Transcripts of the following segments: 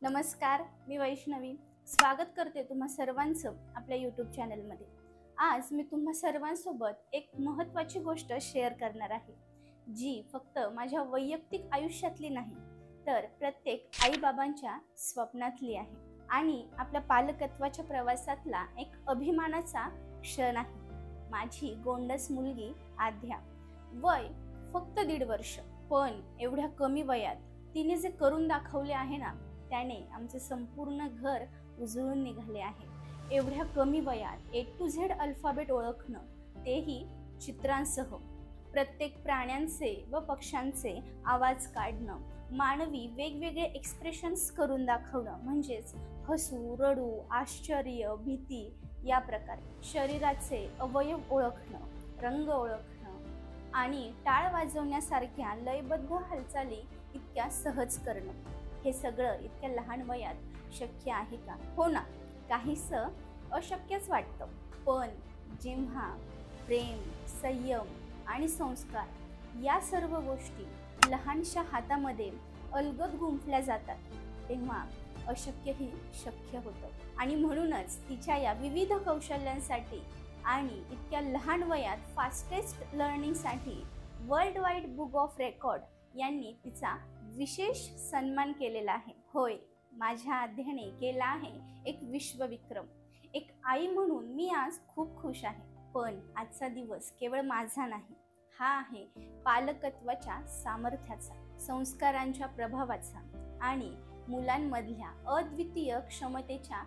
नमस्कार, मी वैष्णवी स्वागत करते तुम्हा सर्वांचं आपल्या यूट्यूब चॅनलमध्ये। आज मी तुम्हा सर्वांसोबत एक महत्त्वाची गोष्ट शेअर करणार आहे, जी फक्त माझ्या वैयक्तिक आयुष्यातली नाही, तर प्रत्येक आई-बाबांच्या स्वप्नातली आहे आणि आपल्या पालकत्वाच्या प्रवासातला एक अभिमानाचा क्षण आहे। माझी गोंडस मुलगी आद्या, वय फक्त 1.5 वर्ष, पण एवढ्या कमी वयात तिने जे करून दाखवले आहे ना, त्याने आमचे संपूर्ण घर उजळून निघाले आहे। एवढ्या कमी वयात A to Z अल्फाबेट ओळखणं, तेही चित्रांसह, प्रत्येक प्राण्यांचे व पक्ष्यांचे आवाज काढणं, मानवी वेगवेगळे एक्सप्रेशन्स करून दाखवणं, म्हणजेच हसू, रडू, आश्चर्य, भीती या प्रकारे शरीराचे अवयव ओळखणं, रंग ओळखणं आणि टाळ वाजवण्यासारख्या लयबद्ध हालचाली इतक्या सहज करणं, हे सगळं इतक्या लहान वयात शक्य आहे का? हो ना, काहीसं अशक्यच वाटतं, पण जेव्हा प्रेम, संयम आणि संस्कार या सर्व गोष्टी लहानशा हातामध्ये अलगद गुंफल्या जातात, तेव्हा अशक्यही शक्य होतं। आणि म्हणूनच तिच्या या विविध कौशल्यांसाठी आणि इतक्या लहान वयात फास्टेस्ट लर्निंगसाठी world wide book of record यांनी तिचा विशेष सन्मान केलेला आहे। होय, माझ्या आद्याने केला आहे एक विश्वविक्रम। एक आई म्हणून मी आज खूप खुश आहे, पण आजचा दिवस केवळ माझा नाही, हा आहे पालकत्वाच्या सामर्थ्याचा, संस्कारांच्या प्रभावाचा आणि मुलांमधल्या अद्वितीय क्षमतेच्या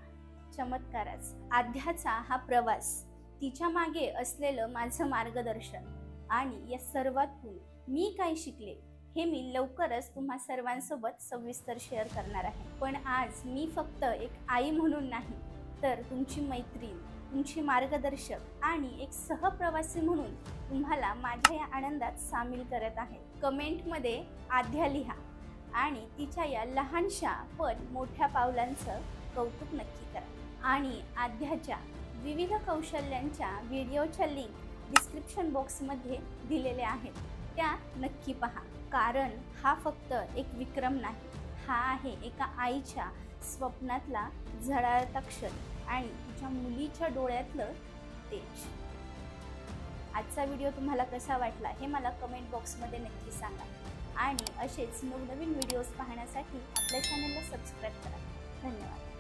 चमत्काराचा। आद्याचा हा प्रवास, तिच्या मागे असलेलं माझं मार्गदर्शन आणि या सर्वातून मी काय शिकले, हे मी लवकरच तुम्हा सर्वांसोबत सविस्तर शेअर करणार आहे। पण आज मी फक्त एक आई म्हणून नाही, तर तुमची मैत्रीण, तुमची मार्गदर्शक आणि एक सहप्रवासी म्हणून तुम्हाला माझ्या या आनंदात सामील करत आहे। कमेंटमध्ये आद्या लिहा आणि तिच्या या लहानशा पण मोठ्या पावलांचं कौतुक नक्की करा। आणि आद्याच्या विविध कौशल्यांच्या व्हिडिओच्या लिंक डिस्क्रिप्शन बॉक्समध्ये दिलेल्या आहेत, त्या नक्की पहा, कारण हा फक्त एक विक्रम नाही, हा आहे एका आईच्या स्वप्नातला झळाळता क्षण आणि तिच्या मुलीच्या डोळ्यातलं तेज। आजचा व्हिडिओ तुम्हाला कसा वाटला हे मला कमेंट बॉक्समध्ये नक्की सांगा आणि असेच नवनवीन व्हिडिओज पाहण्यासाठी आपल्या चॅनलला सबस्क्राईब करा। धन्यवाद।